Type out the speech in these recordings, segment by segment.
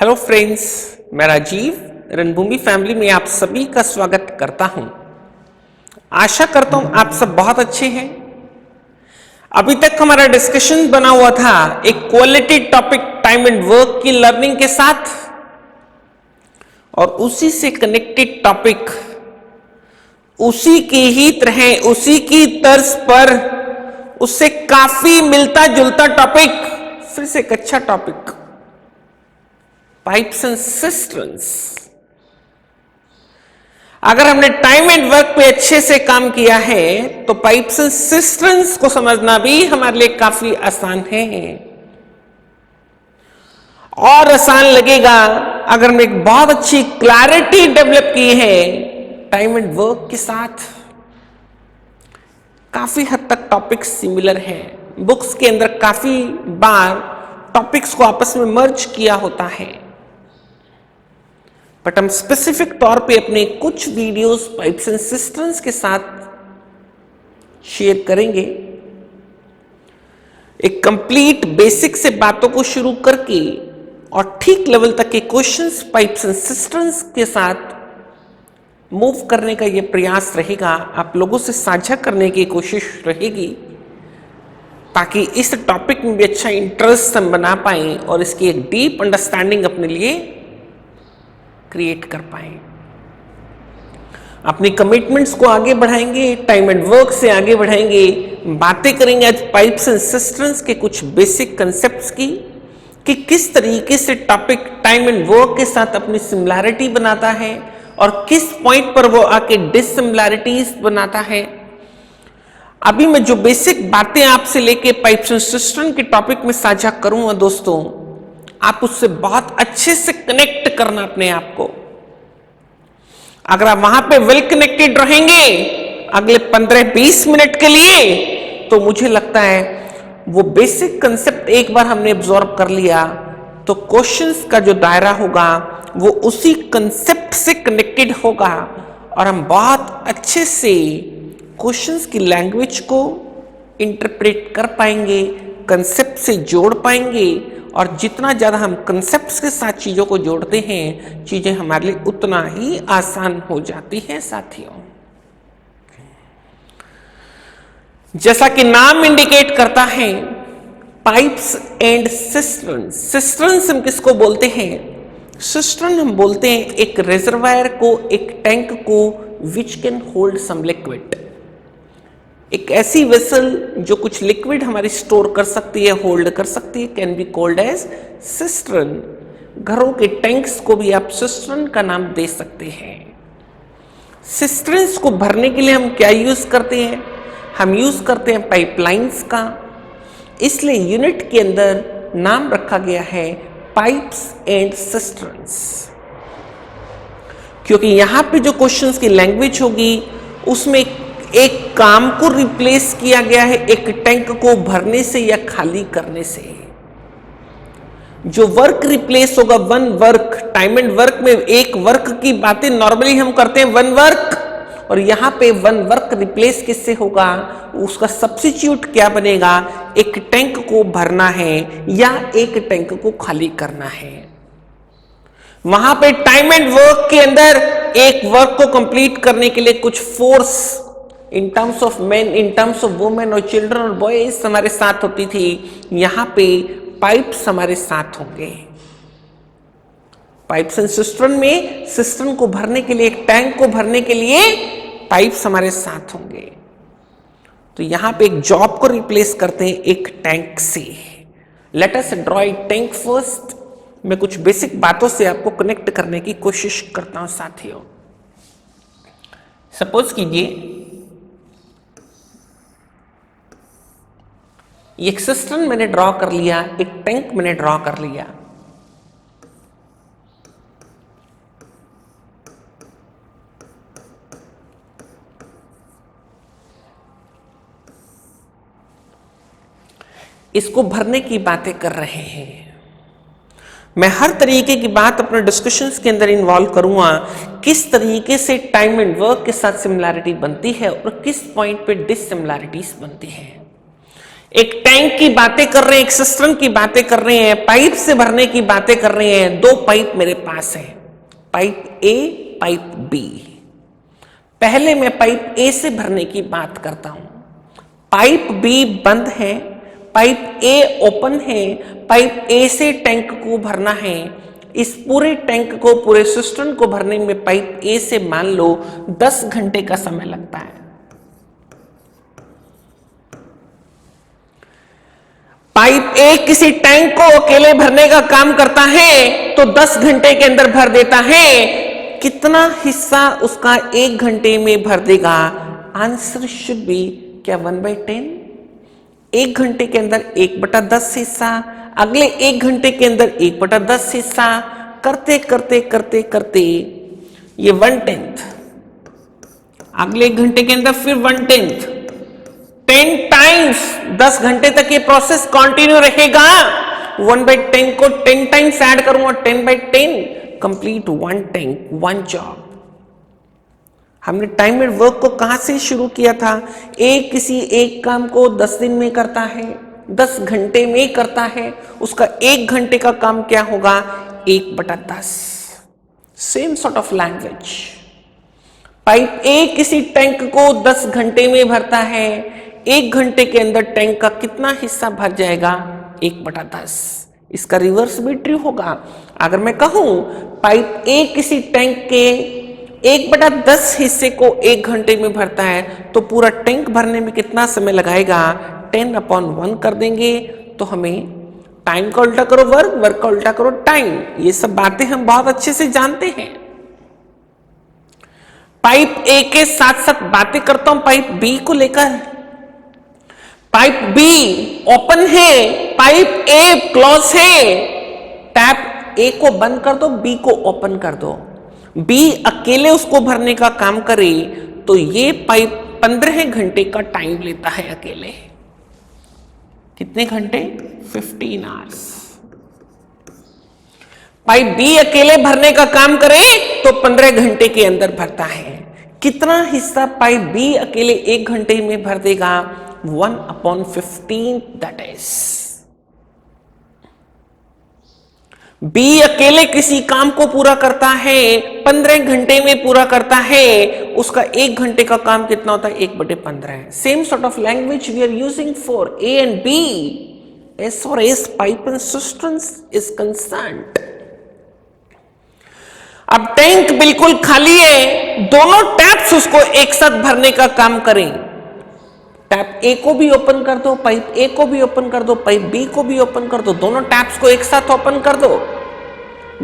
Hello friends, मैं राजीव रणभूमि family में आप सभी का स्वागत करता हूं। आशा करता हूं आप सब बहुत अच्छे हैं। अभी तक हमारा डिस्कशन बना हुआ था एक quality topic time and work की लर्निंग के साथ, और उसी से कनेक्टेड टॉपिक, उसी की ही तरह, उसी की तर्ज पर, उससे काफी मिलता जुलता टॉपिक, फिर से एक अच्छा टॉपिक, पाइप्स एंड सिस्टर्न्स। अगर हमने टाइम एंड वर्क पे अच्छे से काम किया है तो पाइप्स एंड सिस्टर्न्स को समझना भी हमारे लिए काफी आसान है, और आसान लगेगा अगर हमने एक बहुत अच्छी क्लैरिटी डेवलप की है टाइम एंड वर्क के साथ। काफी हद तक टॉपिक्स सिमिलर हैं। बुक्स के अंदर काफी बार टॉपिक्स को आपस में मर्ज किया होता है, बट हम स्पेसिफिक तौर पे अपने कुछ वीडियोस पाइप्स एंड सिस्टर्न्स के साथ शेयर करेंगे। एक कंप्लीट बेसिक से बातों को शुरू करके और ठीक लेवल तक के क्वेश्चंस पाइप्स एंड सिस्टर्न्स के साथ मूव करने का यह प्रयास रहेगा, आप लोगों से साझा करने की कोशिश रहेगी, ताकि इस टॉपिक में भी अच्छा इंटरेस्ट हम बना पाएं और इसकी एक डीप अंडरस्टैंडिंग अपने लिए क्रिएट कर पाए। अपनी कमिटमेंट्स को आगे बढ़ाएंगे, टाइम एंड वर्क से आगे बढ़ाएंगे, बातें करेंगे आज पाइप्स एंड सिस्टर्न्स के कुछ बेसिक कंसेप्ट्स की, कि किस तरीके से टॉपिक टाइम एंड वर्क के साथ अपनी सिमिलैरिटी बनाता है और किस पॉइंट पर वो आके डिसिमिलैरिटीज बनाता है। अभी मैं जो बेसिक बातें आपसे लेके पाइप्स एंड सिस्टर्न के टॉपिक में साझा करूंगा दोस्तों, आप उससे बहुत अच्छे से कनेक्ट करना अपने आप को। अगर आप वहां पे वेल कनेक्टेड रहेंगे अगले 15-20 मिनट के लिए, तो मुझे लगता है वो बेसिक कंसेप्ट एक बार हमने एब्जॉर्ब कर लिया तो क्वेश्चंस का जो दायरा होगा वो उसी कंसेप्ट से कनेक्टेड होगा, और हम बहुत अच्छे से क्वेश्चंस की लैंग्वेज को इंटरप्रेट कर पाएंगे, कंसेप्ट से जोड़ पाएंगे, और जितना ज्यादा हम कंसेप्ट्स के साथ चीजों को जोड़ते हैं, चीजें हमारे लिए उतना ही आसान हो जाती हैं साथियों। जैसा कि नाम इंडिकेट करता है, पाइप्स एंड सिस्टर्न्स। सिस्टर्न्स हम किसको बोलते हैं? सिस्टर्न हम बोलते हैं एक रिजर्वायर को, एक टैंक को, which can hold some liquid. एक ऐसी वेसल जो कुछ लिक्विड हमारी स्टोर कर सकती है, होल्ड कर सकती है, can be called as cistern. घरों के टैंक्स को भी आप सिस्टर्न का नाम दे सकते हैं। सिस्टर्न्स को भरने के लिए हम क्या यूज करते हैं? हम यूज करते हैं पाइपलाइंस का, इसलिए यूनिट के अंदर नाम रखा गया है पाइप्स एंड सिस्टर्न्स, क्योंकि यहां पे जो क्वेश्चंस की लैंग्वेज होगी उसमें एक काम को रिप्लेस किया गया है एक टैंक को भरने से या खाली करने से। जो वर्क रिप्लेस होगा, one work, time and work में एक वर्क की बातें नॉर्मली हम करते हैं, वन वर्क, और यहां पे वन वर्क रिप्लेस किससे होगा? उसका सब्स्टिट्यूट क्या बनेगा? एक टैंक को भरना है या एक टैंक को खाली करना है। वहां पे टाइम एंड वर्क के अंदर एक वर्क को कंप्लीट करने के लिए कुछ force in terms of man, in terms of women और चिल्ड्रन और बॉयज हमारे साथ होती थी। यहां पे पाइप्स हमारे साथ होंगे। पाइप्स एंड सिस्टर्न में सिस्टर्न को भरने के लिए, एक टैंक को भरने के लिए पाइप्स हमारे साथ होंगे। तो यहां पे एक जॉब को रिप्लेस करते हैं एक टैंक से। Let us draw a tank first. मैं कुछ बेसिक बातों से आपको कनेक्ट करने की कोशिश करता हूं साथियों। सपोज कीजिए एक सिस्टर्न मैंने ड्रॉ कर लिया, एक टैंक मैंने ड्रॉ कर लिया। इसको भरने की बातें कर रहे हैं। मैं हर तरीके की बात अपने डिस्कशंस के अंदर इन्वॉल्व करूंगा, किस तरीके से टाइम एंड वर्क के साथ सिमिलैरिटी बनती है और किस पॉइंट पे डिसिमिलैरिटीज बनती है। एक टैंक की बातें कर रहे हैं, एक सिस्टम की बातें कर रहे हैं, पाइप से भरने की बातें कर रहे हैं। दो पाइप मेरे पास है, पाइप ए, पाइप बी। पहले मैं पाइप ए से भरने की बात करता हूं। पाइप बी बंद है, पाइप ए ओपन है। पाइप ए से टैंक को भरना है। इस पूरे टैंक को, पूरे सिस्टम को भरने में पाइप ए से मान लो 10 घंटे का समय लगता है। पाइप ए किसी टैंक को अकेले भरने का काम करता है तो 10 घंटे के अंदर भर देता है। कितना हिस्सा उसका 1 घंटे में भर देगा? आंसर शुड बी क्या 1/10? 1 घंटे के अंदर 1/10 हिस्सा, अगले 1 घंटे के अंदर 1/10 हिस्सा, करते करते करते करते ये 1/10, अगले 1 घंटे के अंदर फिर 1/10, 10 टाइम्स 10 घंटे तक ये प्रोसेस कंटिन्यू रहेगा। 1/10 को 10 टाइम्स ऐड करूंगा, 10/10 कंप्लीट 1 टैंक, 1 जॉब। हमने टाइम एंड वर्क को कहां से शुरू किया था? किसी एक काम को 10 दिन में करता है, 10 घंटे में करता है, उसका 1 घंटे का काम क्या होगा? 1/10। Same sort of language. Pipe ए किसी टैंक को 10 घंटे में भरता है, 1 घंटे के अंदर टैंक का कितना हिस्सा भर जाएगा? 1/10। इसका रिवर्स भी ट्रू होगा। अगर मैं कहूं पाइप ए किसी टैंक के 1/10 हिस्से को 1 घंटे में भरता है तो पूरा टैंक भरने में कितना समय लगाएगा? 10/1 कर देंगे तो हमें टाइम का उल्टा करो वर्क, वर्क का उल्टा करो टाइम। ये सब बातें हम बहुत अच्छे से जानते हैं। पाइप ए के साथ साथ बातें करता हूं पाइप बी को लेकर। पाइप बी ओपन है, पाइप ए क्लोज है। टैप ए को बंद कर दो, बी को ओपन कर दो। बी अकेले उसको भरने का काम करे तो ये पाइप 15 घंटे का टाइम लेता है अकेले। कितने घंटे? 15 आवर्स। पाइप बी अकेले भरने का काम करे तो 15 घंटे के अंदर भरता है। कितना हिस्सा पाइप बी अकेले 1 घंटे में भर देगा? 1/15, दैट इज। बी अकेले किसी काम को पूरा करता है, 15 घंटे में पूरा करता है, उसका 1 घंटे का काम कितना होता है? 1/15। Same sort of language we are using for A and B as far as pipe and systems is concerned. अब टैंक बिल्कुल खाली है, दोनों टैप्स उसको एक साथ भरने का काम करें। टैप ए को भी ओपन कर दो, पाइप ए को भी ओपन कर दो, पाइप बी को भी ओपन कर दो, दोनों टैप्स को एक साथ ओपन कर दो।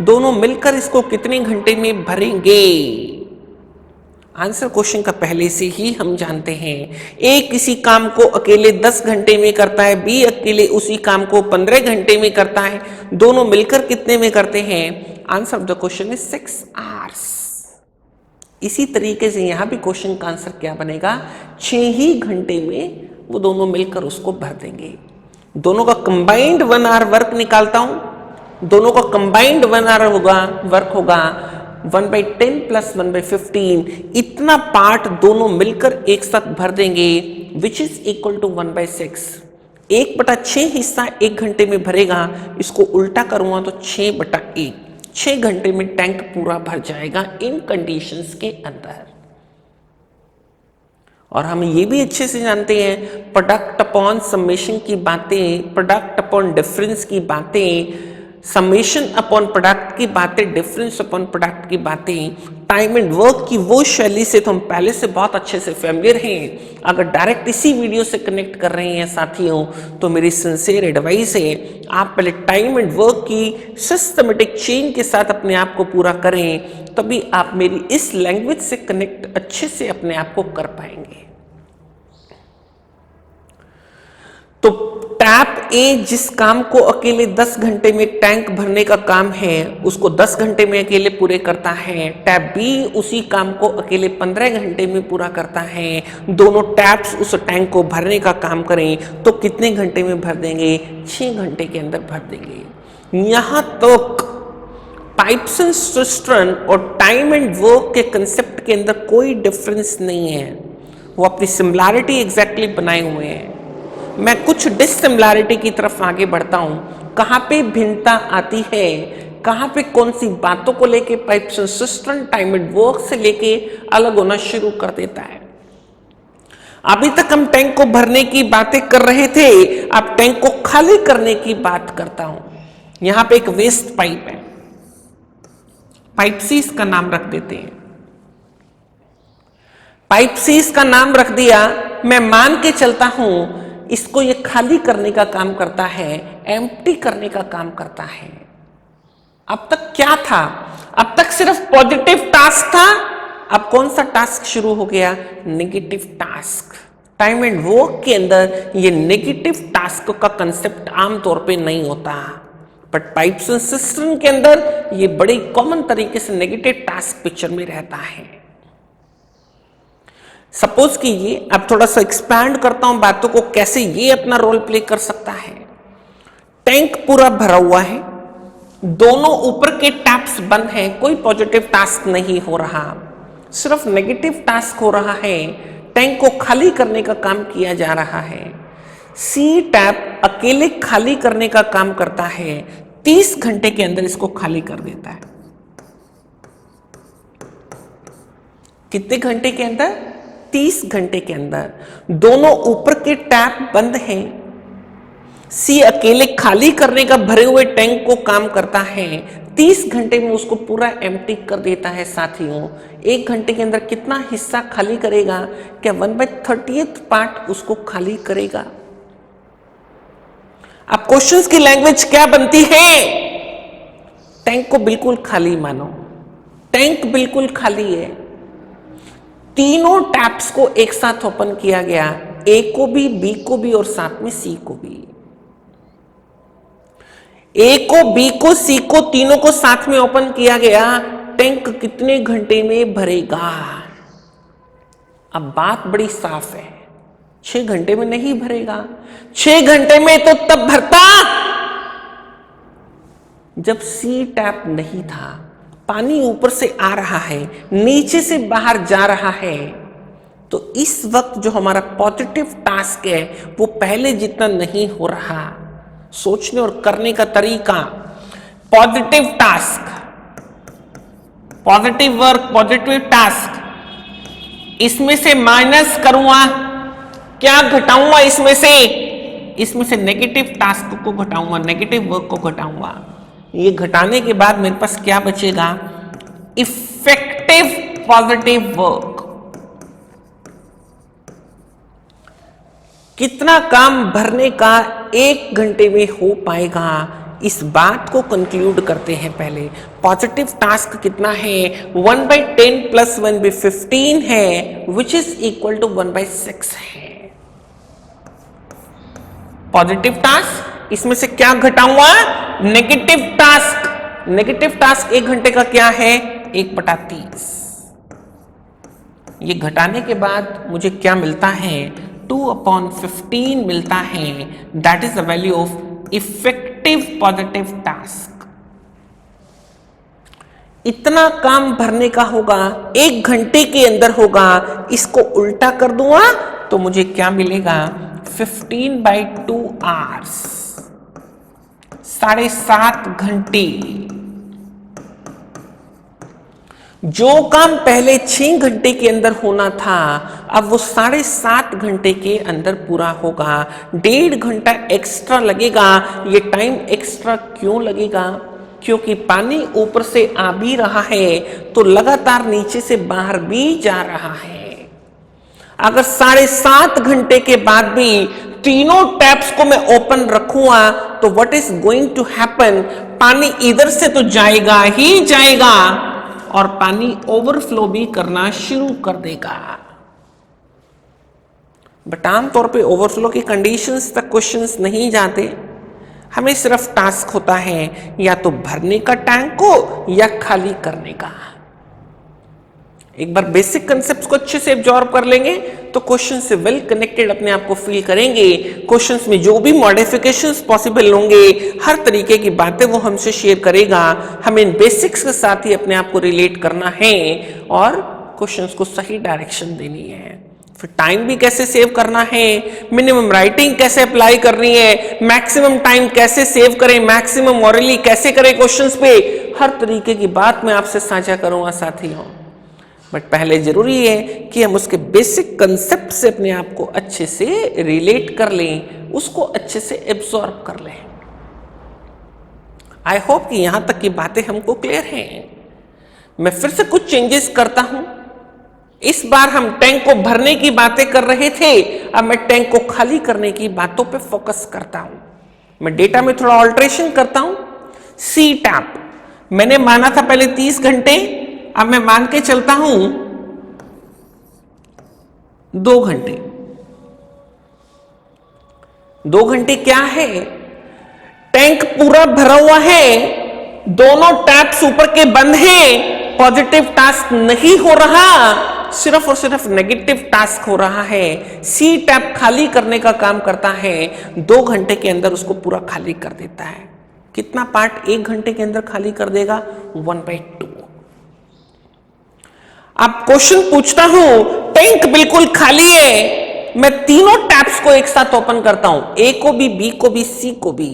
दोनों मिलकर इसको कितने घंटे में भरेंगे? आंसर क्वेश्चन का पहले से ही हम जानते हैं। ए किसी काम को अकेले 10 घंटे में करता है, बी अकेले उसी काम को 15 घंटे में करता है, दोनों मिलकर कितने में करते हैं? Answer of the question is 6 hours. इसी तरीके से यहां भी क्वेश्चन का आंसर क्या बनेगा? 6 ही घंटे में वो दोनों मिलकर उसको भर देंगे। दोनों का कंबाइंड 1 आवर वर्क निकालता हूं, दोनों का कंबाइंड 1 आवर होगा, वर्क होगा 1/10 प्लस 1/15। इतना पार्ट दोनों मिलकर एक साथ भर देंगे विच इज इक्वल टू 1/6। 1/6 हिस्सा 1 घंटे में भरेगा। इसको उल्टा करूंगा तो 6/1, 6 घंटे में टैंक पूरा भर जाएगा इन कंडीशंस के अंदर। और हम ये भी अच्छे से जानते हैं प्रोडक्ट अपॉन समेशन की बातें, प्रोडक्ट अपॉन डिफरेंस की बातें, समेशन अपॉन प्रोडक्ट की बातें, डिफरेंस अपॉन प्रोडक्ट की बातें, टाइम एंड वर्क की वो शैली से तो हम पहले से बहुत अच्छे से फेमिलियर हैं। अगर डायरेक्ट इसी वीडियो से कनेक्ट कर रहे हैं साथियों तो मेरी सिंसियर एडवाइस है आप पहले टाइम एंड वर्क की सिस्टमेटिक चेन के साथ अपने आप को पूरा करें, तभी आप मेरी इस लैंग्वेज से कनेक्ट अच्छे से अपने आप को कर पाएंगे। तो टैप ए जिस काम को अकेले 10 घंटे में टैंक भरने का काम है उसको 10 घंटे में अकेले पूरे करता है। टैप बी उसी काम को अकेले 15 घंटे में पूरा करता है। दोनों टैप्स उस टैंक को भरने का काम करें तो कितने घंटे में भर देंगे? 6 घंटे के अंदर भर देंगे। यहां तक पाइप्स एंड सिस्टर्न और टाइम एंड वर्क के कंसेप्ट के अंदर कोई डिफरेंस नहीं है, वो अपनी सिमिलैरिटी एग्जैक्टली बनाए हुए हैं। मैं कुछ डिसिमिलैरिटी की तरफ आगे बढ़ता हूं। कहां पे भिन्नता आती है, कहां पे कौन सी बातों को लेके pipes and cistern time and work से लेके अलग होना शुरू कर देता है। अभी तक हम टैंक को भरने की बातें कर रहे थे, अब टैंक को खाली करने की बात करता हूं। यहां पे एक वेस्ट पाइप है, पाइप सी इसका नाम रख देते हैं। पाइप सी इसका नाम रख दिया। मैं मान के चलता हूं इसको ये खाली करने का काम करता है, एम्प्टी करने का काम करता है। अब तक क्या था? अब तक सिर्फ पॉजिटिव टास्क था। अब कौन सा टास्क शुरू हो गया? Negative task. Time and work के अंदर ये नेगेटिव टास्क का कंसेप्ट आमतौर पे नहीं होता, बट पाइप्स एंड सिस्टम के अंदर ये बड़ी कॉमन तरीके से नेगेटिव टास्क पिक्चर में रहता है। सपोज कीजिए, अब थोड़ा सा एक्सपैंड करता हूं बातों को, कैसे ये अपना रोल प्ले कर सकता है। टैंक पूरा भरा हुआ है, दोनों ऊपर के टैप्स बंद हैं, कोई पॉजिटिव टास्क नहीं हो रहा, सिर्फ नेगेटिव टास्क हो रहा है। टैंक को खाली करने का काम किया जा रहा है। सी टैप अकेले खाली करने का काम करता है, 30 घंटे के अंदर इसको खाली कर देता है। कितने घंटे के अंदर? 30 घंटे के अंदर। दोनों ऊपर के टैप बंद हैं। सी अकेले खाली करने का भरे हुए टैंक को काम करता है, 30 घंटे में उसको पूरा एम्प्टी कर देता है। साथियों, 1 घंटे के अंदर कितना हिस्सा खाली करेगा? क्या 1/30 पार्ट उसको खाली करेगा? अब क्वेश्चंस की लैंग्वेज क्या बनती है? टैंक को बिल्कुल खाली मानो, टैंक बिल्कुल खाली है। तीनों टैप्स को एक साथ ओपन किया गया, ए को भी, बी को भी और साथ में सी को भी। ए को, बी को, सी को, तीनों को साथ में ओपन किया गया। टैंक कितने घंटे में भरेगा? अब बात बड़ी साफ है, 6 घंटे में नहीं भरेगा। 6 घंटे में तो तब भरता जब सी टैप नहीं था, पानी ऊपर से आ रहा है, नीचे से बाहर जा रहा है। तो इस वक्त जो हमारा पॉजिटिव टास्क है वो पहले जितना नहीं हो रहा। सोचने और करने का तरीका, positive task, positive work, positive task, इसमें से माइनस करूंगा, क्या घटाऊंगा? इसमें से नेगेटिव टास्क को घटाऊंगा, नेगेटिव वर्क को घटाऊंगा। ये घटाने के बाद मेरे पास क्या बचेगा? Effective positive work. कितना काम भरने का 1 घंटे में हो पाएगा, इस बात को कंक्लूड करते हैं। पहले पॉजिटिव टास्क कितना है? 1/10 + 1/15 है, विच इज इक्वल टू 1/6 है। पॉजिटिव टास्क, इसमें से क्या घटाऊंगा? Negative task. नेगेटिव टास्क 1 घंटे का क्या है? 1/30। ये घटाने के बाद मुझे क्या मिलता है? 2/15 मिलता है। That is the value of effective positive task. इतना काम भरने का होगा, 1 घंटे के अंदर होगा। इसको उल्टा कर दूंगा तो मुझे क्या मिलेगा? 15/2 आवर्स, 7.5 घंटे। जो काम पहले 6 घंटे के अंदर होना था, अब वो 7.5 घंटे के अंदर पूरा होगा। 1.5 घंटा एक्स्ट्रा लगेगा। ये टाइम एक्स्ट्रा क्यों लगेगा? क्योंकि पानी ऊपर से आ भी रहा है तो लगातार नीचे से बाहर भी जा रहा है। अगर 7.5 घंटे के बाद भी तीनों टैप्स को मैं ओपन रखूंगा तो what is going to happen? पानी इधर से तो जाएगा ही जाएगा और पानी ओवरफ्लो भी करना शुरू कर देगा। बट आमतौर पे ओवरफ्लो की कंडीशंस तक क्वेश्चंस नहीं जाते। हमें सिर्फ टास्क होता है या तो भरने का टैंक को या खाली करने का। एक बार बेसिक कंसेप्ट्स को अच्छे से एब्जॉर्ब कर लेंगे तो क्वेश्चन से वेल कनेक्टेड अपने आप को फील करेंगे। क्वेश्चंस में जो भी मॉडिफिकेशंस पॉसिबल होंगे, हर तरीके की बातें वो हमसे शेयर करेगा। हमें इन बेसिक्स के साथ ही अपने आप को रिलेट करना है और क्वेश्चंस को सही डायरेक्शन देनी है। फिर टाइम भी कैसे सेव करना है, मिनिमम राइटिंग कैसे अप्लाई करनी है, मैक्सिमम टाइम कैसे सेव करें, मैक्सिमम ऑरली कैसे करें क्वेश्चंस पे, हर तरीके की बात मैं आपसे साझा करूंगा साथियों। बट पहले जरूरी है कि हम उसके बेसिक कंसेप्ट से अपने आप को अच्छे से रिलेट कर लें, उसको अच्छे से एब्सॉर्ब कर लें। आई होप कि यहां तक की बातें हमको क्लियर हैं। मैं फिर से कुछ चेंजेस करता हूं। इस बार हम टैंक को भरने की बातें कर रहे थे, अब मैं टैंक को खाली करने की बातों पे फोकस करता हूं। मैं डेटा में थोड़ा ऑल्ट्रेशन करता हूं। सी टैप मैंने माना था पहले 30 घंटे, अब मैं मान के चलता हूं 2 घंटे। 2 घंटे क्या है, टैंक पूरा भरा हुआ है, दोनों टैप्स ऊपर के बंद हैं, पॉजिटिव टास्क नहीं हो रहा, सिर्फ और सिर्फ नेगेटिव टास्क हो रहा है। सी टैप खाली करने का काम करता है, 2 घंटे के अंदर उसको पूरा खाली कर देता है। कितना पार्ट 1 घंटे के अंदर खाली कर देगा, 1/2। अब क्वेश्चन पूछता हूं, टैंक बिल्कुल खाली है, मैं तीनों टैप्स को एक साथ ओपन करता हूं, ए को भी, बी को भी, सी को भी।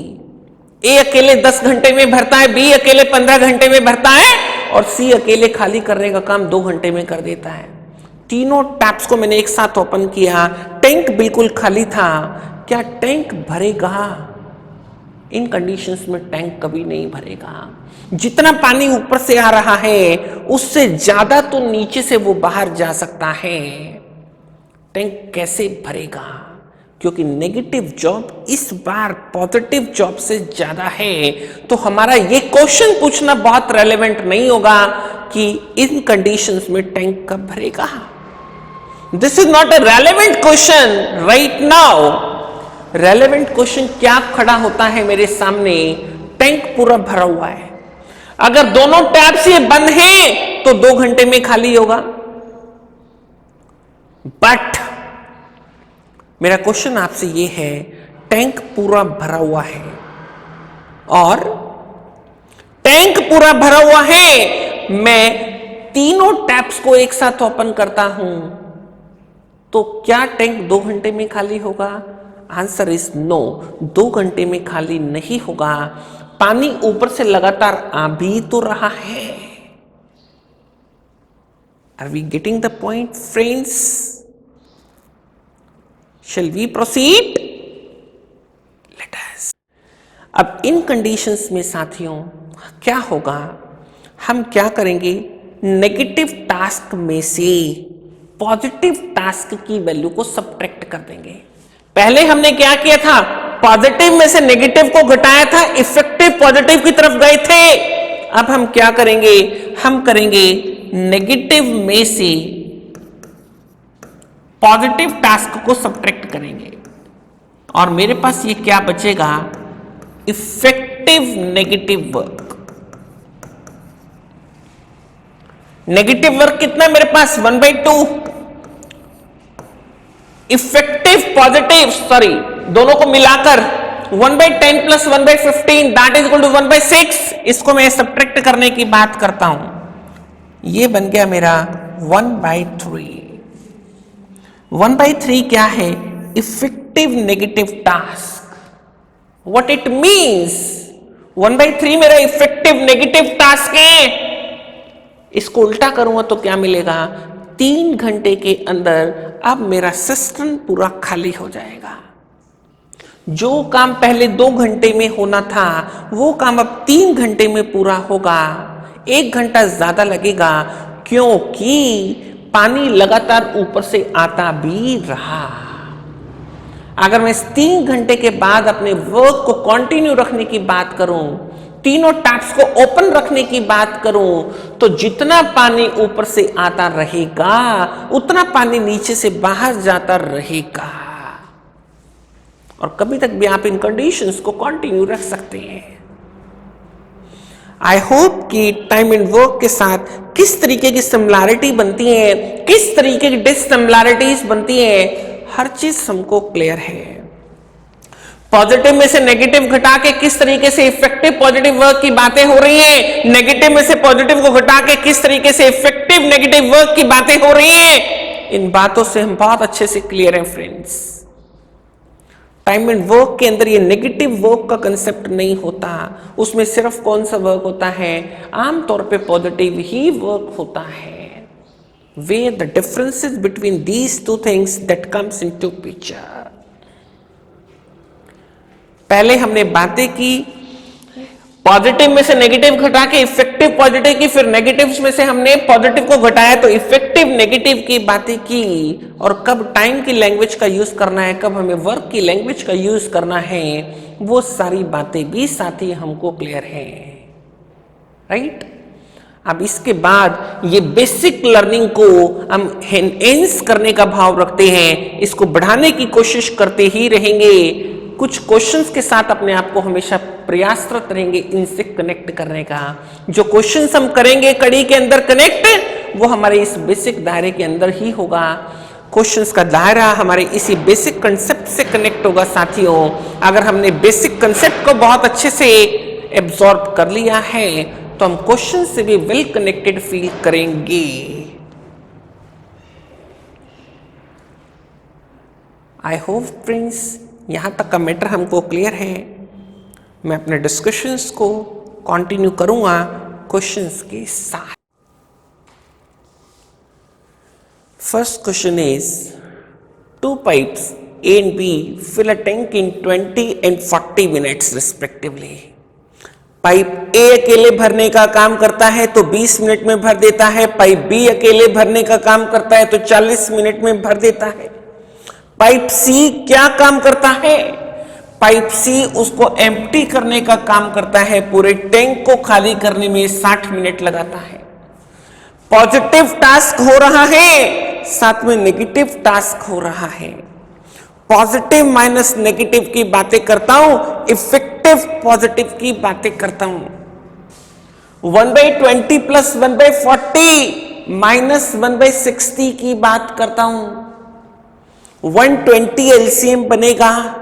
ए अकेले 10 घंटे में भरता है, बी अकेले 15 घंटे में भरता है, और सी अकेले खाली करने का काम 2 घंटे में कर देता है। तीनों टैप्स को मैंने एक साथ ओपन किया, टैंक बिल्कुल खाली था। क्या टैंक भरेगा? इन कंडीशंस में टैंक कभी नहीं भरेगा। जितना पानी ऊपर से आ रहा है उससे ज्यादा तो नीचे से वो बाहर जा सकता है। टैंक कैसे भरेगा? क्योंकि नेगेटिव जॉब इस बार पॉजिटिव जॉब से ज्यादा है। तो हमारा ये क्वेश्चन पूछना बहुत रेलेवेंट नहीं होगा कि इन कंडीशंस में टैंक कब भरेगा। This is not a relevant question right now. Relevant question क्या खड़ा होता है मेरे सामने, टैंक पूरा भरा हुआ है, अगर दोनों टैप्स ये बंद हैं तो 2 घंटे में खाली होगा। बट मेरा क्वेश्चन आपसे ये है, टैंक पूरा भरा हुआ है और टैंक पूरा भरा हुआ है, मैं तीनों टैप्स को एक साथ ओपन करता हूं, तो क्या टैंक 2 घंटे में खाली होगा? आंसर इज नो, 2 घंटे में खाली नहीं होगा। पानी ऊपर से लगातार आ भी तो रहा है। Are we getting the point friends? Shall we proceed? Let us. अब इन कंडीशंस में साथियों क्या होगा, हम क्या करेंगे, नेगेटिव टास्क में से पॉजिटिव टास्क की वैल्यू को सब्ट्रैक्ट कर देंगे। पहले हमने क्या किया था, पॉजिटिव में से नेगेटिव को घटाया था, इफेक्टिव पॉजिटिव की तरफ गए थे। अब हम क्या करेंगे, हम करेंगे नेगेटिव में से पॉजिटिव टास्क को सब्ट्रैक्ट करेंगे और मेरे पास ये क्या बचेगा, effective negative work. Negative work कितना मेरे पास, 1/2। इफेक्टिव पॉजिटिव, सॉरी दोनों को मिलाकर 1/10 + 1/15 दैट इज इक्वल टू 1/6। इसको मैं सब्ट्रैक्ट करने की बात करता हूं, ये बन गया मेरा 1/3। 1/3 क्या है, effective negative task. What it means, 1/3 मेरा इफेक्टिव नेगेटिव टास्क है। इसको उल्टा करूंगा तो क्या मिलेगा, 3 घंटे के अंदर अब मेरा सिस्टम पूरा खाली हो जाएगा। जो काम पहले 2 घंटे में होना था वो काम अब 3 घंटे में पूरा होगा। 1 घंटा ज्यादा लगेगा क्योंकि पानी लगातार ऊपर से आता भी रहा। अगर मैं इस 3 घंटे के बाद अपने वर्क को कंटिन्यू रखने की बात करूं, तीनों टैप्स को ओपन रखने की बात करूं, तो जितना पानी ऊपर से आता रहेगा उतना पानी नीचे से बाहर जाता रहेगा और कभी तक भी आप इन कंडीशंस को कंटिन्यू रख सकते हैं। आई होप कि टाइम एंड वर्क के साथ किस तरीके की सिमिलैरिटी बनती है, किस तरीके की डिससिमिलैरिटीज बनती है, हर चीज हमको क्लियर है। पॉजिटिव में से नेगेटिव घटा के किस तरीके से इफेक्टिव पॉजिटिव वर्क की बातें हो रही हैं, नेगेटिव में से पॉजिटिव को घटा के किस तरीके से इफेक्टिव नेगेटिव वर्क की बातें हो रही हैं, इन बातों से हम बहुत अच्छे से क्लियर हैं फ्रेंड्स। टाइम एंड वर्क के अंदर ये नेगेटिव वर्क का कंसेप्ट नहीं होता, उसमें सिर्फ कौन सा वर्क होता है, आमतौर पे पॉजिटिव ही वर्क होता है। Way the differences between these two things that comes into picture. पहले हमने बातें की पॉजिटिव में से नेगेटिव घटा के इफेक्टिव पॉजिटिव की, फिर नेगेटिव्स में से हमने पॉजिटिव को घटाया तो इफेक्टिव नेगेटिव की बातें की, और कब टाइम की लैंग्वेज का यूज करना है, कब हमें वर्क की लैंग्वेज का यूज करना है, वो सारी बातें भी साथ ही हमको क्लियर है, राइट। अब इसके बाद ये बेसिक लर्निंग को हम एनहेंस करने का भाव रखते हैं, इसको बढ़ाने की कोशिश करते ही रहेंगे। कुछ क्वेश्चंस के साथ अपने आप को हमेशा प्रयासरत रहेंगे इनसे कनेक्ट करने का। जो क्वेश्चंस हम करेंगे कड़ी के अंदर कनेक्ट, वो हमारे इस बेसिक दायरे के अंदर ही होगा। क्वेश्चंस का दायरा हमारे इसी बेसिक कंसेप्ट से कनेक्ट होगा साथियों। अगर हमने बेसिक कंसेप्ट को बहुत अच्छे से एब्जॉर्ब कर लिया है तो हम क्वेश्चन से भी वेल कनेक्टेड फील करेंगे। आई होप फ्रेंड्स यहां तक का मैटर हमको क्लियर है। मैं अपने डिस्कशंस को कंटिन्यू करूंगा क्वेश्चंस के साथ। First question is, to pipes A and B fill a tank in 20 and 40 minutes respectively. Pipe A अकेले भरने का काम करता है तो 20 मिनट में भर देता है, पाइप B अकेले भरने का काम करता है तो 40 मिनट में भर देता है। पाइप C क्या काम करता है? पाइप C उसको एम्प्टी करने का काम करता है, पूरे टैंक को खाली करने में 60 मिनट लगाता है। पॉजिटिव टास्क हो रहा है, साथ में नेगेटिव टास्क हो रहा है। पॉजिटिव माइनस नेगेटिव की बातें करता हूं, इफेक्टिव पॉजिटिव की बातें करता हूं। 1/20 प्लस 1/40 माइनस 1/60 की बात करता हूं। 120 एलसीएम बनेगा,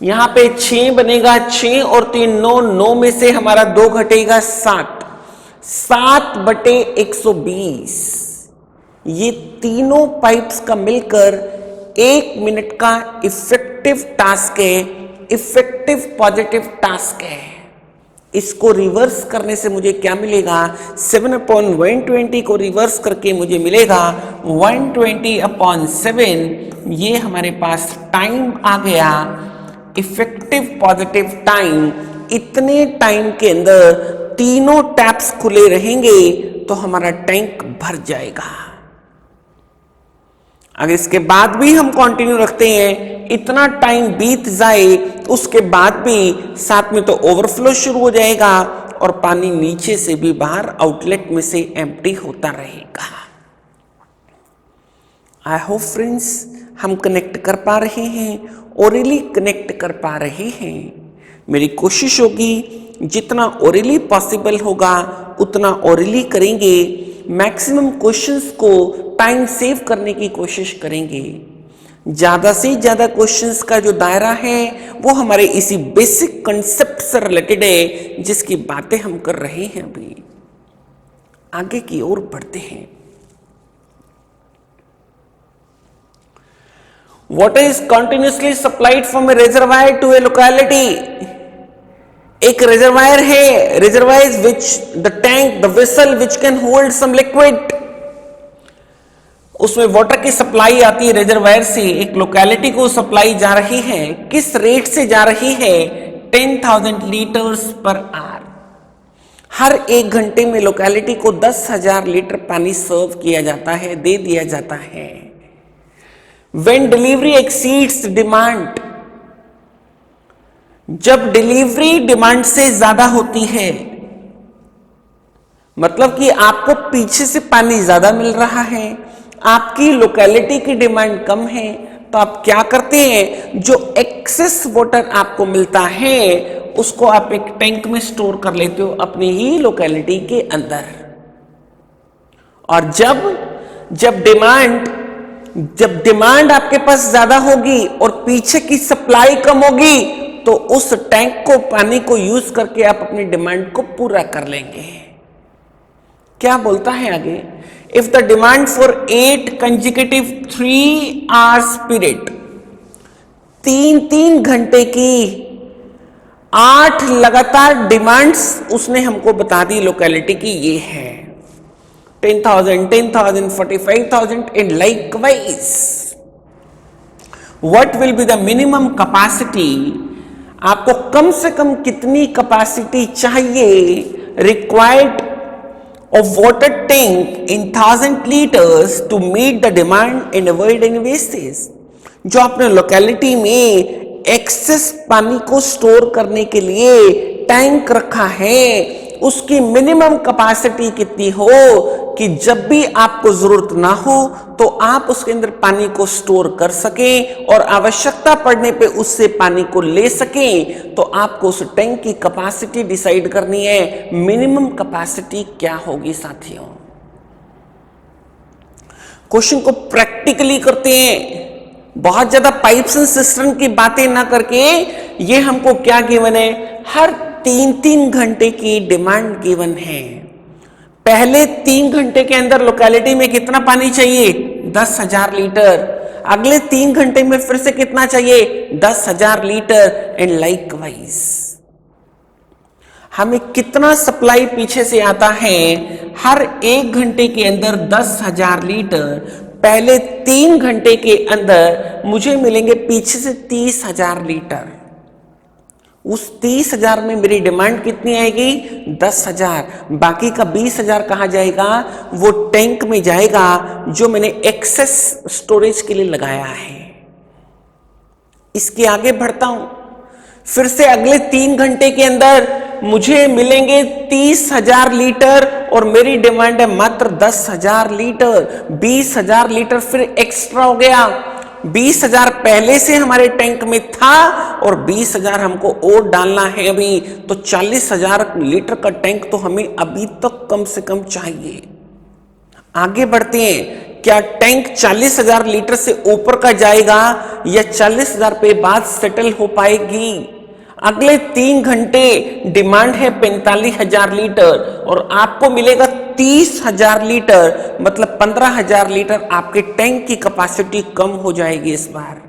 यहां पे 6 बनेगा, 6 और 3 9, 9 में से हमारा 2 घटेगा 7, 7/120। ये तीनों पाइप्स का मिलकर 1 मिनट का इफेक्टिव टास्क है, इफेक्टिव पॉजिटिव टास्क है। इसको रिवर्स करने से मुझे क्या मिलेगा? 7/120 को रिवर्स करके मुझे मिलेगा 120/7। ये हमारे पास टाइम आ गया, इफेक्टिव पॉजिटिव टाइम। इतने टाइम के अंदर तीनों टैप्स खुले रहेंगे तो हमारा टैंक भर जाएगा। अगर इसके बाद भी हम कंटिन्यू रखते हैं, इतना टाइम बीत जाए, उसके बाद भी साथ में तो ओवरफ्लो शुरू हो जाएगा और पानी नीचे से भी बाहर आउटलेट में से एम्प्टी होता रहेगा। आई होप फ्रेंड्स हम कनेक्ट कर पा रहे हैं, ओरली कनेक्ट कर पा रहे हैं। मेरी कोशिश होगी जितना ओरली पॉसिबल होगा उतना ओरली करेंगे। मैक्सिमम क्वेश्चंस को टाइम सेव करने की कोशिश करेंगे। ज्यादा से ज्यादा क्वेश्चंस का जो दायरा है वो हमारे इसी बेसिक कंसेप्ट से रिलेटेड है जिसकी बातें हम कर रहे हैं। अभी आगे की ओर बढ़ते हैं। Water is continuously supplied from a reservoir to a locality. एक रिजर्वायर है, reservoir is which the tank the vessel which can hold some liquid. उसमें वाटर की सप्लाई आती है रिजर्वायर से, एक लोकेलिटी को सप्लाई जा रही है। किस रेट से जा रही है? 10,000 लीटर्स पर आवर। हर 1 घंटे में लोकेलिटी को 10,000 लीटर पानी सर्व किया जाता है, दे दिया जाता है। When delivery exceeds demand, जब डिलीवरी डिमांड से ज्यादा होती है, मतलब कि आपको पीछे से पानी ज्यादा मिल रहा है, आपकी लोकेलिटी की डिमांड कम है, तो आप क्या करते हैं? जो एक्सेस वाटर आपको मिलता है उसको आप एक टैंक में स्टोर कर लेते हो अपनी ही लोकेलिटी के अंदर। और जब डिमांड आपके पास ज्यादा होगी और पीछे की सप्लाई कम होगी तो उस टैंक को, पानी को यूज करके आप अपनी डिमांड को पूरा कर लेंगे। क्या बोलता है आगे, if the demand for 8 consecutive 3 hours period, 3 घंटे की 8 लगातार डिमांड्स उसने हमको बता दी लोकेलिटी की ये है 10,000, 10,000, 45,000 and likewise what will be the minimum capacity, आपको कम से कम कितनी कैपेसिटी चाहिए required of water tank in 1000 liters to meet the demand and avoid any wastage। जो आपने लोकेलिटी में एक्सेस पानी को स्टोर करने के लिए टैंक रखा है उसकी मिनिमम कैपेसिटी कितनी हो कि जब भी आपको जरूरत ना हो तो आप उसके अंदर पानी को स्टोर कर सकें और आवश्यकता पड़ने पे उससे पानी को ले सकें। तो आपको उस टैंक की कैपेसिटी डिसाइड करनी है, मिनिमम कैपेसिटी क्या होगी साथियों। क्वेश्चन को प्रैक्टिकली करते हैं, बहुत ज्यादा पाइप्स एंड सिस्टम की बातें ना करके ये हमको क्या गिवन है, हर 3 घंटे की डिमांड गिवन है। पहले 3 घंटे के अंदर लोकेलिटी में कितना पानी चाहिए 10,000 लीटर, अगले 3 घंटे में फिर से कितना चाहिए 10,000 लीटर एंड लाइकवाइज हमें कितना सप्लाई पीछे से आता है, हर 1 घंटे के अंदर 10,000 लीटर, पहले 3 घंटे के अंदर मुझे मिलेंगे पीछे से 30,000 लीटर। उस 30,000 में मेरी डिमांड कितनी आएगी 10,000, बाकी का 20,000 कहां जाएगा, वो टैंक में जाएगा जो मैंने एक्सेस स्टोरेज के लिए लगाया है। इसके आगे बढ़ता हूं, फिर से अगले 3 घंटे के अंदर मुझे मिलेंगे 30,000 लीटर और मेरी डिमांड है मात्र 10,000 लीटर, 20,000 लीटर फिर एक्स्ट्रा हो गया। 20,000 पहले से हमारे टैंक में था और 20,000 हमको और डालना है अभी, तो 40,000 लीटर का टैंक तो हमें अभी तक कम से कम चाहिए। आगे बढ़ते हैं, क्या टैंक 40,000 लीटर से ऊपर का जाएगा या 40,000 पे बात सेटल हो पाएगी। अगले 3 घंटे डिमांड है 45,000 लीटर और आपको मिलेगा 30,000 लीटर, मतलब 15,000 लीटर आपके टैंक की कैपेसिटी कम हो जाएगी। इस बार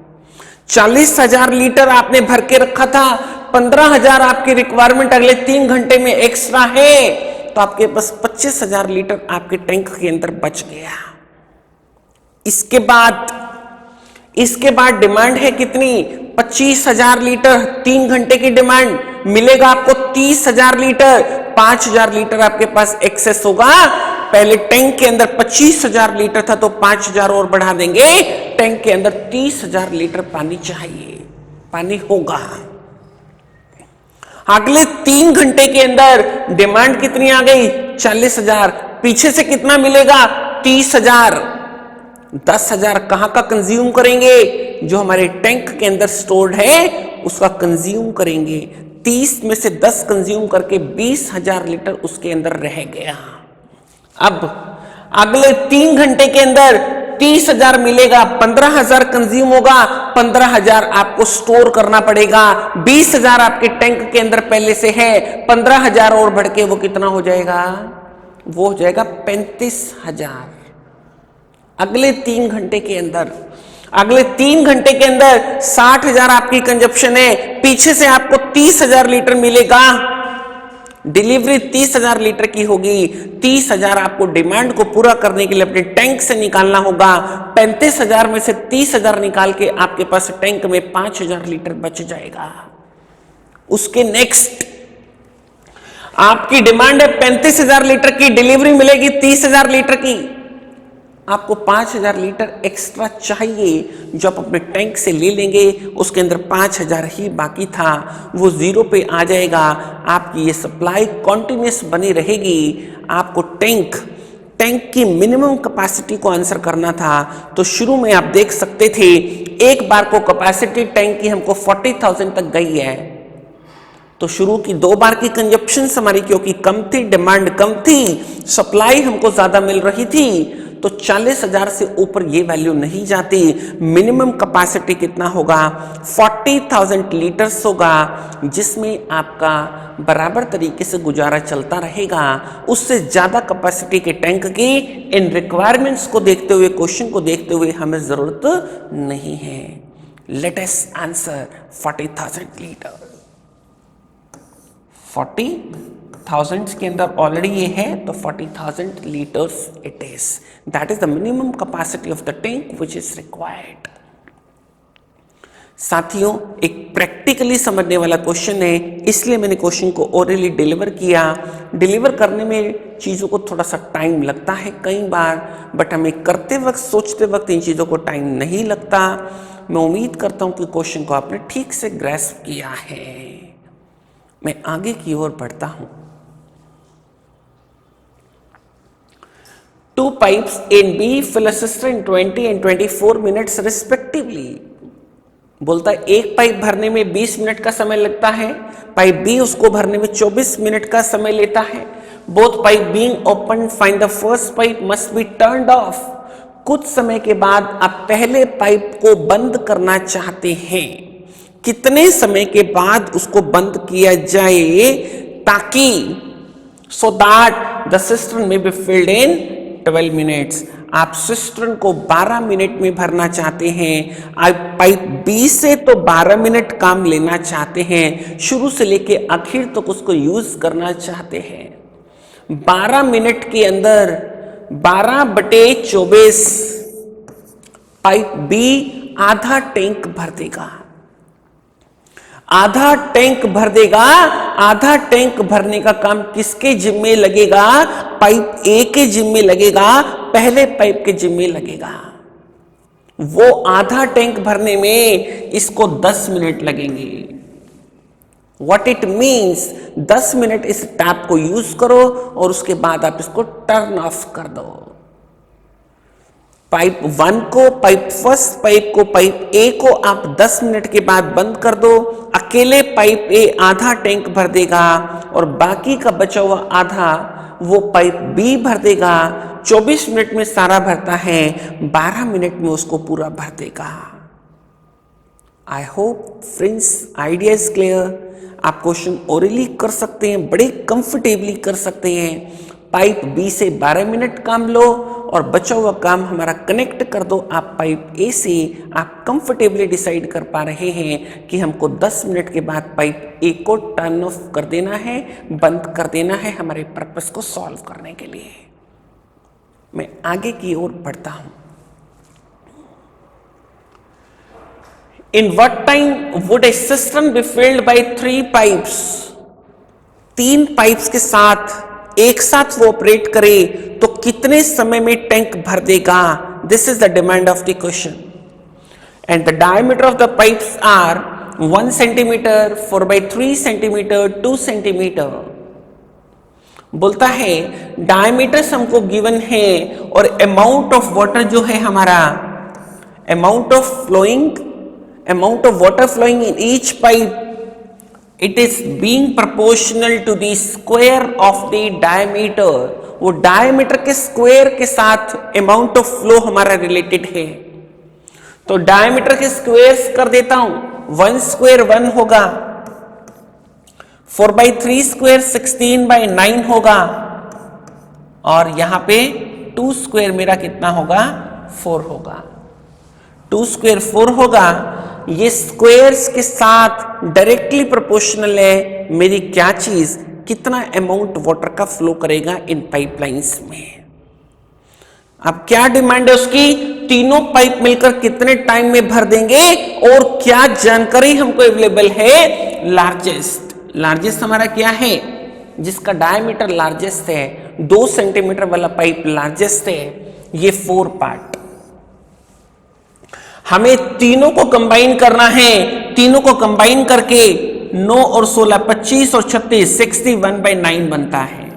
40,000 लीटर आपने भर के रखा था, 15,000 आपकी रिक्वायरमेंट अगले 3 घंटे में एक्स्ट्रा है, तो आपके पास 25,000 लीटर आपके टैंक के अंदर बच गया। इसके बाद डिमांड है कितनी 25,000 लीटर, 3 घंटे की डिमांड, मिलेगा आपको 30,000 लीटर, 5,000 लीटर आपके पास एक्सेस होगा। पहले टैंक के अंदर 25,000 लीटर था तो 5,000 और बढ़ा देंगे, टैंक के अंदर 30,000 लीटर पानी चाहिए, पानी होगा। अगले 3 घंटे के अंदर डिमांड कितनी आ गई 40,000, पीछे से कितना मिलेगा 30,000, 10,000 कहां का कंज्यूम करेंगे, जो हमारे टैंक के अंदर स्टोर्ड है उसका कंज्यूम करेंगे। 30 में से 10 कंज्यूम करके 20,000 लीटर उसके अंदर रह गया। अब अगले 3 घंटे के अंदर 30,000 मिलेगा, 15,000 कंज्यूम होगा, 15,000 आपको स्टोर करना पड़ेगा। 20,000 आपके टैंक के अंदर पहले से है, 15,000 और बढ़ के वो कितना हो जाएगा, वो हो जाएगा 35,000। अगले 3 घंटे के अंदर 60,000 आपकी कंजप्शन है, पीछे से आपको 30,000 लीटर मिलेगा। डिलीवरी 30,000 लीटर की होगी, 30,000 आपको डिमांड को पूरा करने के लिए अपने टैंक से निकालना होगा। 35,000 में से 30,000 निकाल के आपके पास टैंक में 5,000 लीटर बच जाएगा। उसके नेक्स्ट आपकी डिमांड है 35,000 लीटर की, डिलीवरी मिलेगी 30,000 लीटर की, आपको 5,000 लीटर एक्स्ट्रा चाहिए जो आप अपने टैंक से ले लेंगे। उसके अंदर 5,000 ही बाकी था, वो जीरो पे आ जाएगा। आपकी ये सप्लाई कॉन्टिन्यूस बनी रहेगी। आपको टैंक की मिनिमम कैपेसिटी को आंसर करना था, तो शुरू में आप देख सकते थे एक बार को कैपेसिटी टैंक की हमको 40,000 तक गई है, तो शुरू की 2 बार की कंजप्शन हमारी क्योंकि कम थी, डिमांड कम थी, सप्लाई हमको ज्यादा मिल रही थी, तो 40,000 से ऊपर ये वैल्यू नहीं जाती। मिनिमम कैपेसिटी कितना होगा? 40,000 लीटर्स होगा, जिसमें आपका बराबर तरीके से गुजारा चलता रहेगा। उससे ज्यादा कैपेसिटी के टैंक की इन रिक्वायरमेंट्स को देखते हुए, क्वेश्चन को देखते हुए हमें जरूरत नहीं है। Late us answer 40,000 litre. 40,000 के अंदर ऑलरेडी ये है, तो 40,000 litres it is. That is the minimum capacity of the tank which is required. साथियों, एक प्रैक्टिकली समझने वाला क्वेश्चन है, इसलिए मैंने क्वेश्चन को ओरली डिलीवर किया। डिलीवर करने में चीज़ों को थोड़ा सा टाइम लगता है कई बार, बट हमें करते वक्त, सोचते वक्त इन चीज़ों को टाइम नहीं लगता। मैं उम्मीद करता हूं कि क्वेश्चन को आपने ठीक से ग्रैस्प किया है। मैं आगे की ओर बढ़ता हूं। 2 pipes A and B fill a cistern in 20 and 24 minutes respectively। बोलता है एक पाइप भरने में 20 मिनट का समय लगता है, पाइप बी उसको भरने में 24 मिनट का समय लेता है। Both pipe being open, find the first pipe must be turned of. कुछ समय के बाद आप पहले पाइप को बंद करना चाहते हैं। कितने समय के बाद उसको बंद किया जाए ताकि सो दैट द सिस्टर्न में बी फिल्ड इन 12 मिनट्स। आप सिस्टर्न को 12 मिनट में भरना चाहते हैं। आप पाइप बी से तो 12 मिनट काम लेना चाहते हैं, शुरू से लेके आखिर तक उसको यूज करना चाहते हैं। 12 मिनट के अंदर 12/24 पाइप बी आधा टैंक भर देगा। आधा टैंक भर देगा। आधा टैंक भरने का काम किसके जिम्मे लगेगा? पाइप ए के जिम्मे लगेगा, पहले पाइप के जिम्मे लगेगा। वो आधा टैंक भरने में इसको 10 मिनट लगेंगे। व्हाट इट मीन्स, 10 मिनट इस टैप को यूज करो और उसके बाद आप इसको टर्न ऑफ कर दो। पाइप 1 को, पाइप फर्स्ट पाइप को, पाइप ए को आप 10 मिनट के बाद बंद कर दो। अकेले पाइप ए आधा टैंक भर देगा और बाकी का बचा हुआ आधा वो पाइप बी भर देगा। 24 मिनट में सारा भरता है, 12 मिनट में उसको पूरा भर देगा। आई hope friends idea is clear. आप क्वेश्चन ओरली कर सकते हैं, बड़े कंफर्टेबली कर सकते हैं। पाइप बी से 12 मिनट काम लो और बचा हुआ काम हमारा कनेक्ट कर दो आप पाइप ए से। आप कंफर्टेबली डिसाइड कर पा रहे हैं कि हमको 10 मिनट के बाद पाइप ए को टर्न ऑफ कर देना है, बंद कर देना है हमारे पर्पस को सॉल्व करने के लिए। मैं आगे की ओर बढ़ता हूं। In what time would a system be filled by 3 pipes? 3 pipes के साथ एक साथ वो ऑपरेट करे तो कितने समय में टैंक भर देगा? This is the demand of the question. And the diameter of the pipes are 1 centimetre, 4/3 centimetre, 2 centimetre. बोलता है डायमीटर्स हमको गिवन है और अमाउंट ऑफ वाटर जो है हमारा, amount of water flowing in each pipe, it is being proportional to the square of the diameter। वो diameter के स्क्वायर के साथ अमाउंट ऑफ फ्लो हमारा रिलेटेड है। तो डायमीटर के स्क्वायर्स कर देता हूं। 1 स्क्वायर 1 होगा, 4/3 स्क्वायर 16/9 होगा और यहां पे 2 स्क्वायर मेरा कितना होगा? 4 होगा। 2 स्क्वायर 4 होगा। ये स्क्वायर्स के साथ डायरेक्टली प्रोपोर्शनल है मेरी क्या चीज, कितना अमाउंट वाटर का फ्लो करेगा इन पाइपलाइंस में। अब क्या डिमांड है उसकी? तीनों पाइप मिलकर कितने टाइम में भर देंगे और क्या जानकारी हमको अवेलेबल है? लार्जेस्ट हमारा क्या है? जिसका डायमीटर लार्जेस्ट है, 2 सेंटीमीटर वाला पाइप लार्जेस्ट है, ये 4 पार्ट। हमें तीनों को कंबाइन करना है। तीनों को कंबाइन करके 9 और 16 25 और 36 61/9 बनता है।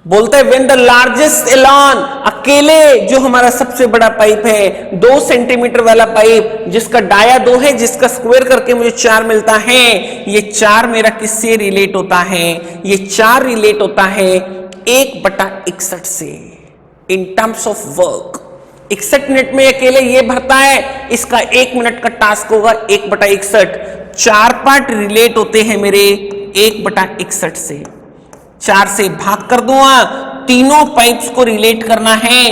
बोलता है व्हेन द लार्जेस्ट एलॉन, अकेले जो हमारा सबसे बड़ा पाइप है, 2 सेंटीमीटर वाला पाइप जिसका डाया 2 है, जिसका स्क्वायर करके मुझे 4 मिलता है, ये 4 मेरा किससे रिलेट होता है? ये 4 रिलेट होता है 1/61 से। In terms of work. 61 minute में अकेले ये भरता है, इसका 1 मिनट का टास्क होगा 1/61। 4 पार्ट रिलेट होते हैं मेरे 1/61 से, 4 से भाग कर दूंगा। तीनों पाइप्स को रिलेट करना है,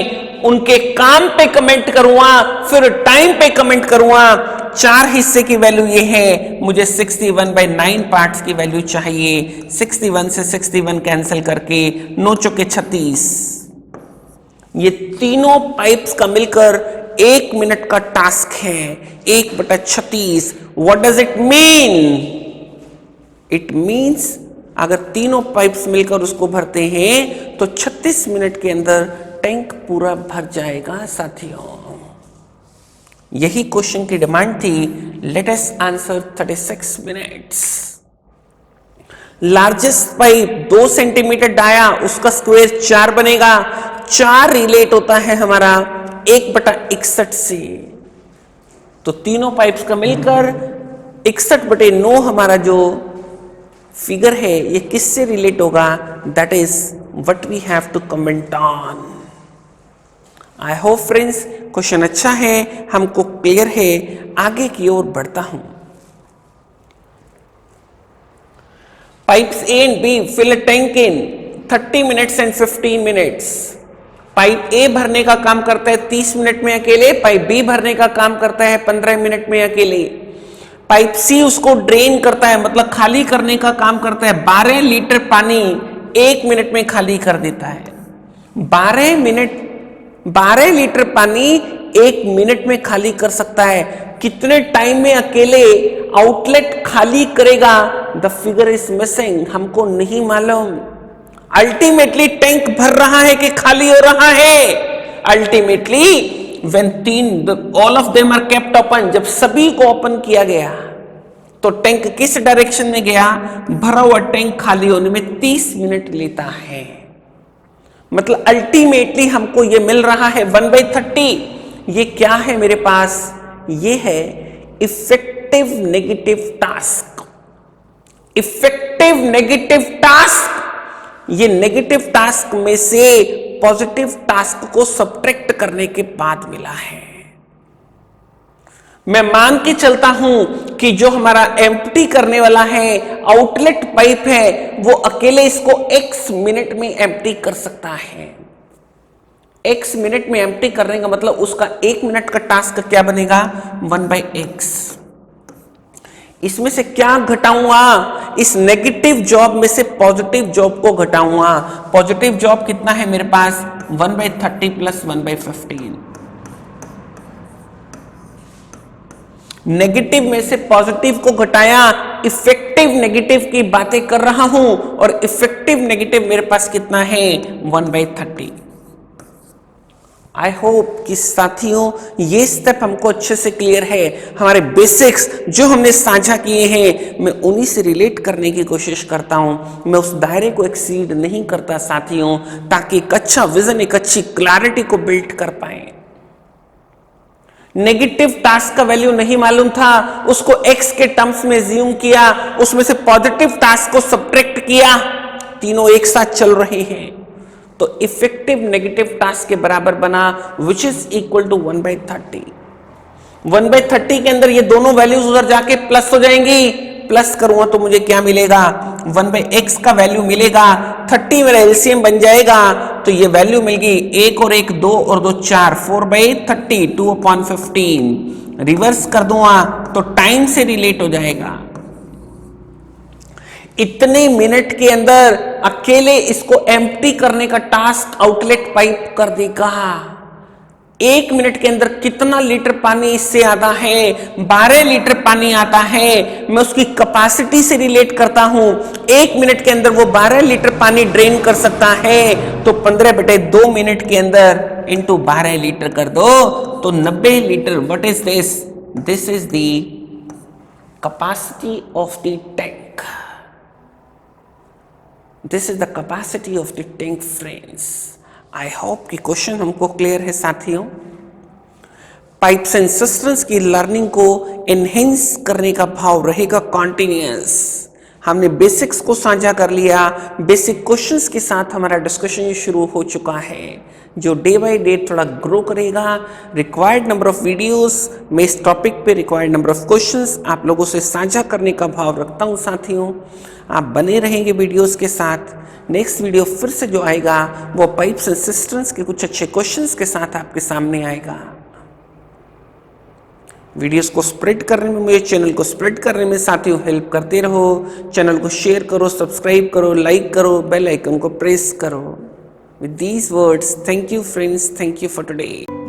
उनके काम पे कमेंट करूंगा, फिर टाइम पे कमेंट करूंगा। 4 हिस्से की वैल्यू ये है, मुझे 61/9 पार्ट्स की वैल्यू चाहिए। 61 से 61 कैंसिल करके 9 चौके 36। ये तीनों पाइप्स का मिलकर 1 मिनट का टास्क है, 1/36। What does it mean? It means अगर तीनों पाइप्स मिलकर उसको भरते हैं तो 36 मिनट के अंदर टैंक पूरा भर जाएगा साथियों। यही क्वेश्चन की डिमांड थी। Let us answer 36 minutes. Largest pipe 2 centimetre dia, उसका स्क्वायर 4 बनेगा। 4 रिलेट होता है हमारा 1/61 से, तो तीनों पाइप्स का मिलकर 61/9 हमारा जो फिगर है ये किससे रिलेट होगा? That is what we have to comment on. I hope friends question अच्छा है, हमको क्लियर है। आगे की ओर बढ़ता हूं। Pipes A and B fill a tank in 30 minutes and 15 minutes. Pipe A भरने का काम करता है 30 मिनट में अकेले, पाइप बी भरने का काम करता है 15 मिनट में अकेले। पाइप सी उसको ड्रेन करता है, मतलब खाली करने का काम करता है। 12 लीटर पानी 1 मिनट में खाली कर देता है। 12 लीटर पानी 1 मिनट में खाली कर सकता है। कितने टाइम में अकेले आउटलेट खाली करेगा? द फिगर इज मिसिंग, हमको नहीं मालूम। अल्टीमेटली टैंक भर रहा है कि खाली हो रहा है? Ultimately when all of them are kept open, जब सभी को ओपन किया गया तो टैंक किस डायरेक्शन में गया? भरा हुआ टैंक खाली होने में 30 मिनट लेता है। मतलब अल्टीमेटली हमको ये मिल रहा है 1/30। ये क्या है मेरे पास? ये है effective negative task. Effective negative task, ये नेगेटिव टास्क में से पॉजिटिव टास्क को सब्ट्रैक्ट करने के बाद मिला है। मैं मान के चलता हूं कि जो हमारा एम्प्टी करने वाला है आउटलेट पाइप है, वो अकेले इसको x मिनट में एम्प्टी कर सकता है। x मिनट में एम्प्टी करने का मतलब उसका 1 मिनट का टास्क क्या बनेगा? 1/x। इसमें से क्या घटाऊंगा? इस नेगेटिव जॉब में से पॉजिटिव जॉब को घटाऊंगा। पॉजिटिव जॉब कितना है मेरे पास? 1/30 प्लस 1/15। नेगेटिव में से पॉजिटिव को घटाया, इफेक्टिव नेगेटिव की बातें कर रहा हूं, और इफेक्टिव नेगेटिव मेरे पास कितना है? 1/30। आई होप कि साथियों ये स्टेप हमको अच्छे से क्लियर है। हमारे बेसिक्स जो हमने साझा किए हैं, मैं उन्हीं से रिलेट करने की कोशिश करता हूं। मैं उस दायरे को एक्सीड नहीं करता साथियों, ताकि एक अच्छा विजन, एक अच्छी क्लैरिटी को बिल्ड कर पाए। नेगेटिव टास्क का वैल्यू नहीं मालूम था, उसको x के टर्म्स में ज्यूम किया, उसमें से पॉजिटिव टास्क को सब्ट्रैक्ट किया, तीनों एक साथ चल रहे हैं, तो इफेक्टिव नेगेटिव टास्क के बराबर बना, विच इज इक्वल टू 1/30। 1/30 के अंदर ये दोनों वैल्यूज उधर जाके प्लस हो जाएंगी। प्लस करूंगा तो मुझे क्या मिलेगा? 1/x का वैल्यू मिलेगा। 30 मेरा एलसीएम बन जाएगा, तो ये वैल्यू मिल गई 1 और 1 2 और 2 4, 4/30, 2/15। रिवर्स कर दूंगा तो टाइम से रिलेट हो जाएगा। इतने मिनट के अंदर अकेले इसको एम्प्टी करने का टास्क आउटलेट पाइप कर देगा। 1 मिनट के अंदर कितना लीटर पानी इससे आता है? 12 लीटर पानी आता है। मैं उसकी कैपेसिटी से रिलेट करता हूं। 1 मिनट के अंदर वो 12 लीटर पानी ड्रेन कर सकता है, तो 15/2 मिनट के अंदर इंटू 12 लीटर कर दो तो 90 litre. What is this? This is the capacity of the tank. This is the capacity of the tank friends. I hope कि क्वेश्चन हमको क्लियर है साथियों। पाइप्स एंड सिस्टम्स की लर्निंग को एनहेंस करने का भाव रहेगा कॉन्टिन्यूअस। हमने बेसिक्स को साझा कर लिया, बेसिक क्वेश्चंस के साथ हमारा डिस्कशन शुरू हो चुका है जो डे बाय डे थोड़ा ग्रो करेगा। रिक्वायर्ड नंबर ऑफ वीडियोस मैं इस टॉपिक पे रिक्वायर्ड नंबर ऑफ क्वेश्चंस आप लोगों से साझा करने का भाव रखता हूँ साथियों। आप बने रहेंगे वीडियोस के साथ। नेक्स्ट वीडियो फिर से जो आएगा वो पाइप्स एंड सिस्टम्स के कुछ अच्छे क्वेश्चंस के साथ आपके सामने आएगा। वीडियोस को स्प्रेड करने में, मुझे चैनल को स्प्रेड करने में साथियों हेल्प करते रहो। चैनल को शेयर करो, सब्सक्राइब करो, लाइक करो, बेल आइकन को प्रेस करो। With these words, thank you friends, thank you for today.